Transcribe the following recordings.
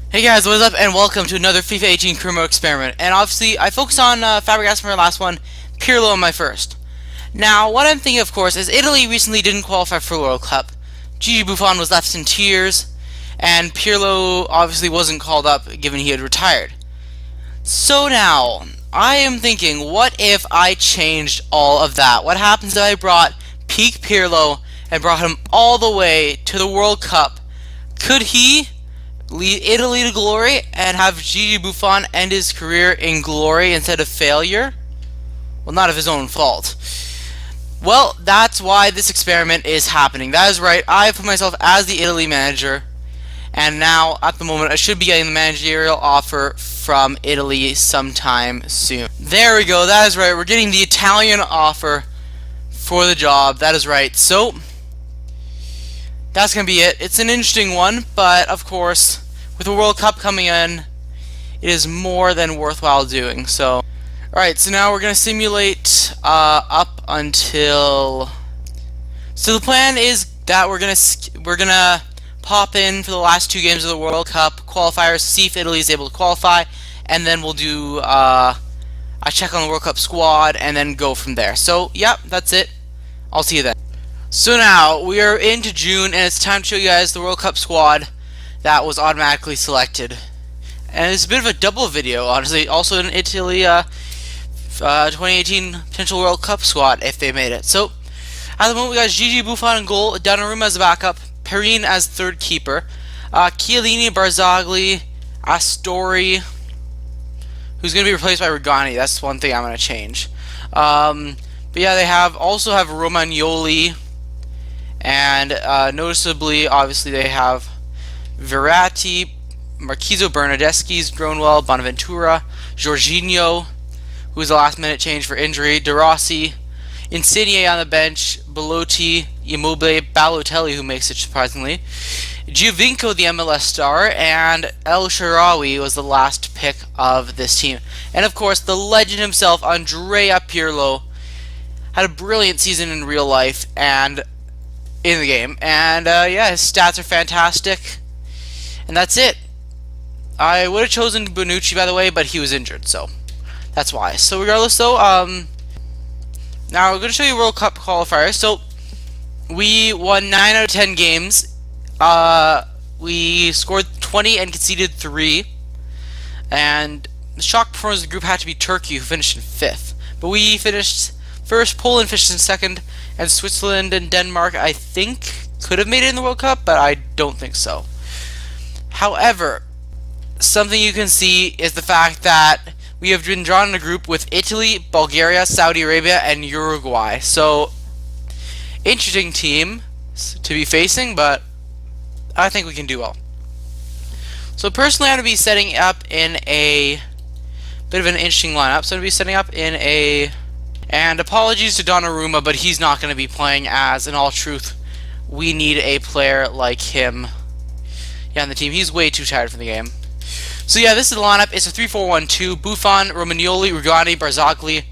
Hey guys, what is up, and welcome to another FIFA 18 career mode experiment. And obviously, I focused on Fabregas for my last one, Pirlo on my first. Now, what I'm thinking, of course, is Italy recently didn't qualify for the World Cup. Gigi Buffon was left in tears, and Pirlo obviously wasn't called up given he had retired. So now, I am thinking, what if I changed all of that? What happens if I brought peak Pirlo and brought him all the way to the World Cup? Could he lead Italy to glory and have Gigi Buffon end his career in glory instead of failure? Well, not of his own fault. Well, that's why this experiment is happening. That is right, I have put myself as the Italy manager, and now, at the moment, I should be getting the managerial offer from Italy sometime soon. There we go, that is right, we're getting the Italian offer for the job, that is right. So, that's going to be it. It's an interesting one, but of course, with the World Cup coming in, it is more than worthwhile doing. So, alright, so now we're going to simulate up until... So the plan is that we're gonna pop in for the last two games of the World Cup qualifiers, see if Italy is able to qualify, and then we'll do a check on the World Cup squad, and then go from there. So, yep, that's it. I'll see you then. So now, we are into June, and it's time to show you guys the World Cup squad that was automatically selected. And it's a bit of a double video, honestly. Also in Italy, 2018 potential World Cup squad, if they made it. So, at the moment, we got Gigi Buffon in goal, Donnarumma as a backup, Perrine as third keeper, Chiellini, Barzagli, Astori, who's going to be replaced by Rugani. That's one thing I'm going to change. But yeah, they also have Romagnoli, and noticeably, obviously, they have Verratti, Marquisio Bernardeschi's grown well, Bonaventura, Jorginho, who was a last-minute change for injury, De Rossi, Insigne on the bench, Belotti, Immobile, Balotelli, who makes it surprisingly, Giovinco, the MLS star, and El Shaarawy was the last pick of this team. And of course, the legend himself, Andrea Pirlo, had a brilliant season in real life and in the game. And yeah, his stats are fantastic. And that's it. I would have chosen Bonucci, by the way, but he was injured, so that's why. So regardless, though, now we're going to show you World Cup qualifiers. So we won 9 out of 10 games. We scored 20 and conceded 3. And the shock performance of the group had to be Turkey, who finished in 5th. But we finished first, Poland finished in 2nd, and Switzerland and Denmark, I think, could have made it in the World Cup, but I don't think so. However, something you can see is the fact that we have been drawn in a group with Italy, Bulgaria, Saudi Arabia, and Uruguay. So, interesting team to be facing, but I think we can do well. So personally, I'm going to be setting up in a bit of an interesting lineup. So I'm going to be setting up in a... And apologies to Donnarumma, but he's not going to be playing as, in all truth, we need a player like him on the team. He's way too tired for the game. So yeah, this is the lineup. It's a 3-4-1-2. Buffon, Romagnoli, Rugani, Barzagli.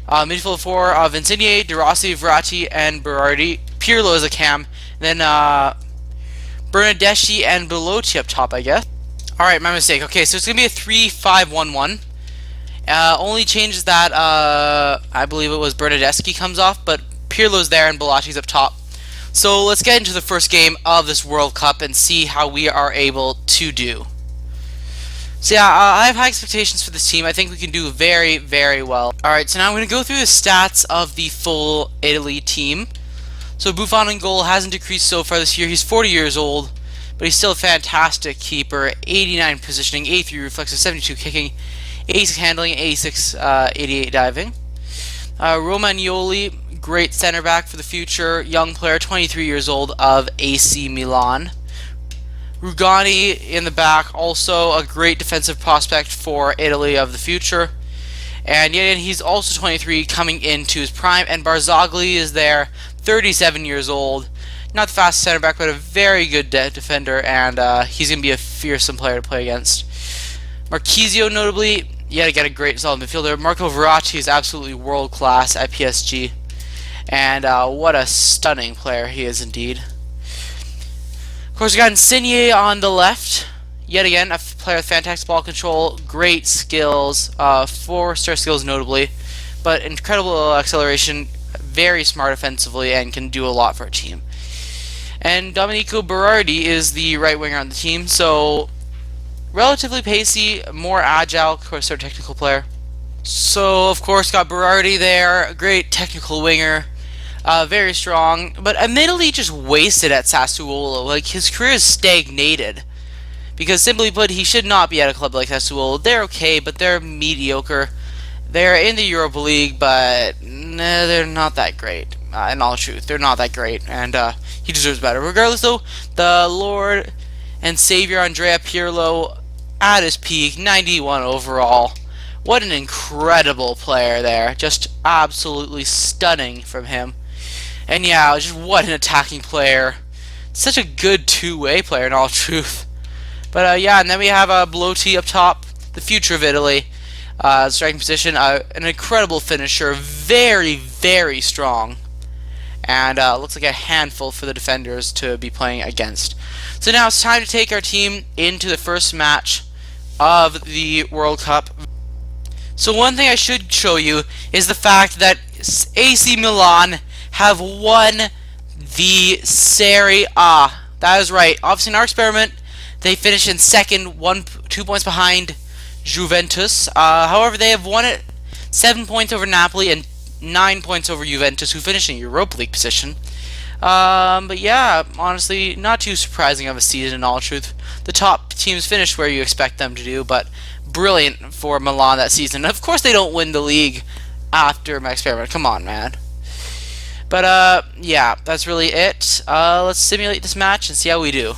Midfield 4 of Insigne, De Rossi, Verratti, and Berardi. Pirlo is a cam. Then Bernardeschi and Belotti up top, I guess. Alright, my mistake. Okay, so it's going to be a 3-5-1-1. Only changes that I believe it was Bernardeschi comes off, but Pirlo's there and Belotti's up top. So let's get into the first game of this World Cup and see how we are able to do. So yeah, I have high expectations for this team. I think we can do very, very well. Alright, so now I'm going to go through the stats of the full Italy team. So Buffon in goal hasn't decreased so far this year. He's 40 years old, but he's still a fantastic keeper. 89 positioning, 83 reflexes, 72 kicking, 86 handling, 88 diving. Romagnoli, great center back for the future, young player, 23 years old, of AC Milan. Rugani in the back, also a great defensive prospect for Italy of the future. And yet he's also 23, coming into his prime. And Barzagli is there, 37 years old. Not the fastest center back, but a very good defender, and he's going to be a fearsome player to play against. Marquisio, notably, yet again a great solid midfielder. Marco Verratti is absolutely world class at PSG. And what a stunning player he is indeed. Of course, we got Insigne on the left. Yet again, a player with fantastic ball control, great skills, 4-star skills notably, but incredible acceleration, very smart offensively, and can do a lot for a team. And Domenico Berardi is the right winger on the team, so relatively pacey, more agile, of course, our technical player. So, of course, got Berardi there, a great technical winger, very strong, but admittedly just wasted at Sassuolo. Like, his career is stagnated. Because, simply put, he should not be at a club like Sassuolo. They're okay, but they're mediocre. They're in the Europa League, but they're not that great. In all truth, they're not that great, and he deserves better. Regardless, though, the Lord and Savior Andrea Pirlo at his peak, 91 overall. What an incredible player there. Just absolutely stunning from him. And yeah, just what an attacking player. Such a good two-way player in all truth. But yeah, and then we have Belotti up top, the future of Italy. Striking position, an incredible finisher, very, very strong. And looks like a handful for the defenders to be playing against. So now it's time to take our team into the first match of the World Cup. So one thing I should show you is the fact that AC Milan have won the Serie A. That is right. Obviously, in our experiment, they finished in second, 2 points behind Juventus. However, they have won it 7 points over Napoli and 9 points over Juventus, who finished in Europa League position. But yeah, honestly, not too surprising of a season in all truth. The top teams finished where you expect them to do, but brilliant for Milan that season. Of course, they don't win the league after my experiment. Come on, man. But yeah, that's really it. Let's simulate this match and see how we do.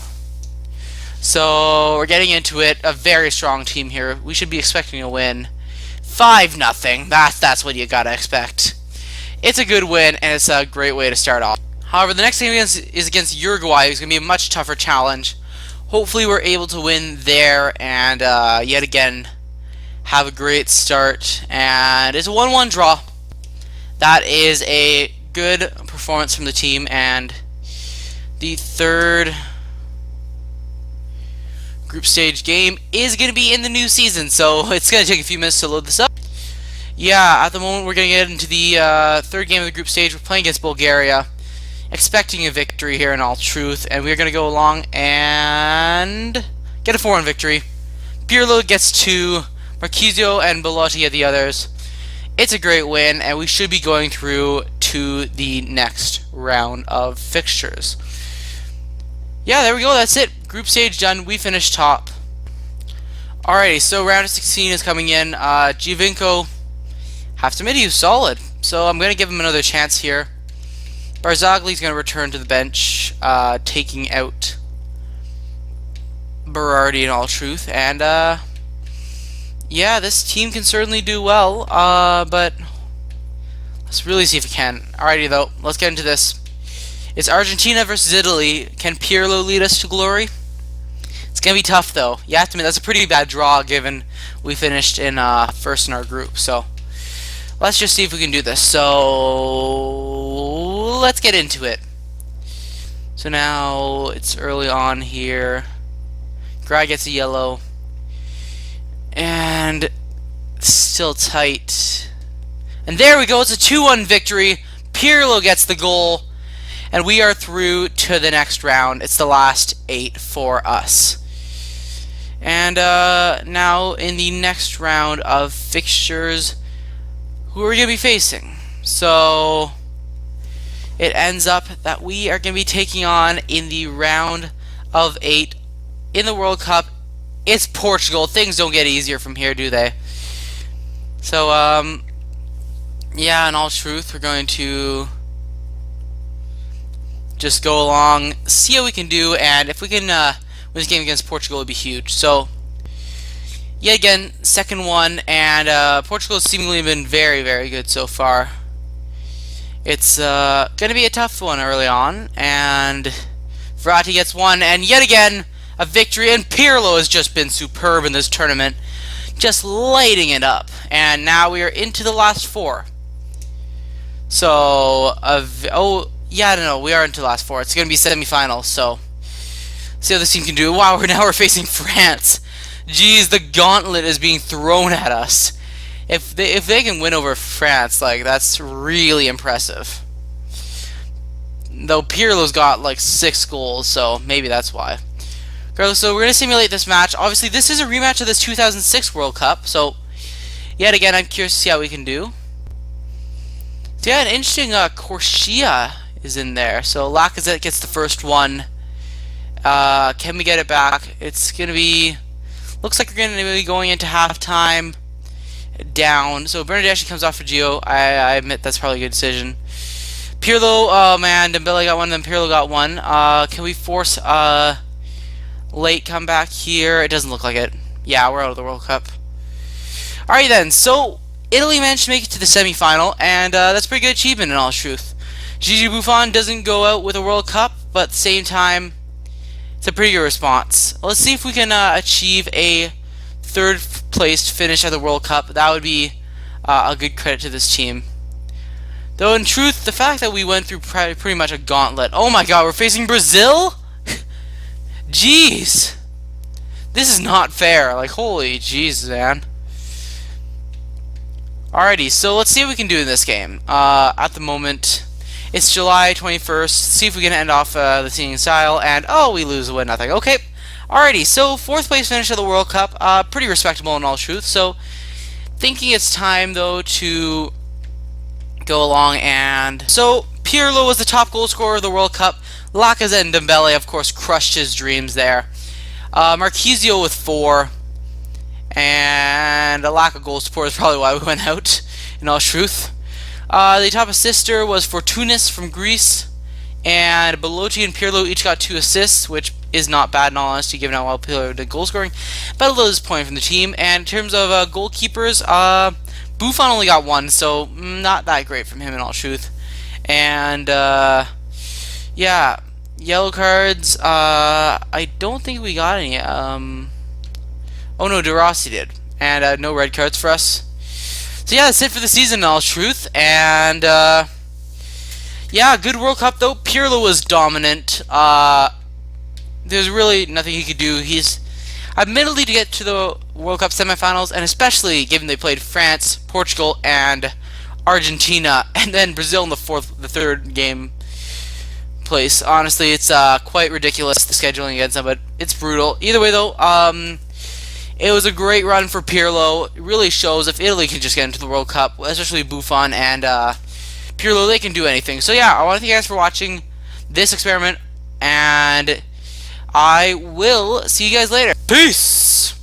So we're getting into it. A very strong team here. We should be expecting a win. 5-0. That's what you gotta expect. It's a good win, and it's a great way to start off. However, the next game is against Uruguay. It's gonna be a much tougher challenge. Hopefully, we're able to win there, and yet again have a great start. And it's a 1-1 draw. That is a good performance from the team, and the third group stage game is going to be in the new season, so it's going to take a few minutes to load this up. Yeah, at the moment we're going to get into the third game of the group stage. We're playing against Bulgaria, expecting a victory here in all truth, and we're going to go along and get a 4-1 victory. Pirlo gets 2, Marchisio and Belotti at the others. It's a great win, and we should be going through to the next round of fixtures. Yeah, there we go. That's it. Group stage done. We finished top. Alrighty, so round of 16 is coming in. Giovinco, have to admit he was solid. So I'm going to give him another chance here. Barzagli's going to return to the bench, taking out Berardi in all truth. And, yeah, this team can certainly do well, but let's really see if it can. Alrighty, though, let's get into this. It's Argentina versus Italy. Can Pirlo lead us to glory? It's going to be tough, though. You have to admit, that's a pretty bad draw, given we finished in first in our group. So, let's just see if we can do this. So, let's get into it. So now, it's early on here. Grai gets a yellow. And still tight. And there we go. It's a 2-1 victory. Pirlo gets the goal. And we are through to the next round. It's the last 8 for us. And now in the next round of fixtures, who are we going to be facing? So it ends up that we are going to be taking on in the round of 8 in the World Cup. It's Portugal. Things don't get easier from here, do they? So, yeah, in all truth, we're going to just go along, see how we can do, and if we can win this game against Portugal, it would be huge. So, yet again, second one, and Portugal has seemingly been very, very good so far. It's going to be a tough one early on, and Verratti gets one, and yet again, a victory, and Pirlo has just been superb in this tournament, just lighting it up. And now we are into the last 4. So, oh, yeah, I don't know, we are into the last 4. It's going to be semifinals, so See how this team can do. Wow, we're facing France. Jeez, the gauntlet is being thrown at us. If they can win over France, like, that's really impressive. Though Pirlo's got like 6 goals, so maybe that's why. So we're gonna simulate this match. Obviously, this is a rematch of this 2006 World Cup. So yet again, I'm curious to see how we can do. So yeah, an interesting Corsia is in there. So Lacazette gets the first one. Can we get it back? It's gonna be. Looks like we're gonna be going into halftime down. So Bernardeschi comes off for Gio. I admit that's probably a good decision. Pirlo, oh man, Dembele got one, then Pirlo got one. Can we force late comeback here? It doesn't look like it. Yeah, we're out of the World Cup. Alright then, so Italy managed to make it to the semi-final, and that's a pretty good achievement in all truth. Gigi Buffon doesn't go out with a World Cup, but at the same time, it's a pretty good response. Let's see if we can achieve a third place finish at the World Cup. That would be a good credit to this team. Though in truth, the fact that we went through pretty much a gauntlet. Oh my god, we're facing Brazil? Jeez. This is not fair. Like, holy jeez, man. Alrighty, so let's see what we can do in this game. At the moment, it's July 21st. See if we can end off the singing style. And, oh, we lose 1-0. Okay. Alrighty, so 4th place finish of the World Cup. Pretty respectable in all truth. So, thinking it's time, though, to go along and... So, Pirlo was the top goal scorer of the World Cup. Lacazette and Dembele, of course, crushed his dreams there. Marquisio with 4. And a lack of goal support is probably why we went out, in all truth. The top assister was Fortounis from Greece. And Belotti and Pirlo each got 2 assists, which is not bad in all honesty, given how well Pirlo did goal scoring. But a little disappointing from the team. And in terms of goalkeepers, Buffon only got 1, so not that great from him in all truth. And, yeah, yellow cards, I don't think we got any. Oh no, De Rossi did. And no red cards for us. So yeah, that's it for the season in all truth. And, yeah, good World Cup though. Pirlo was dominant. There's really nothing he could do. He's admittedly to get to the World Cup semifinals, and especially given they played France, Portugal, and Argentina, and then Brazil in the third game place. Honestly, it's quite ridiculous, the scheduling against them, but it's brutal. Either way though, it was a great run for Pirlo. It really shows if Italy can just get into the World Cup, especially Buffon and Pirlo, they can do anything. So yeah, I want to thank you guys for watching this experiment, and I will see you guys later. Peace!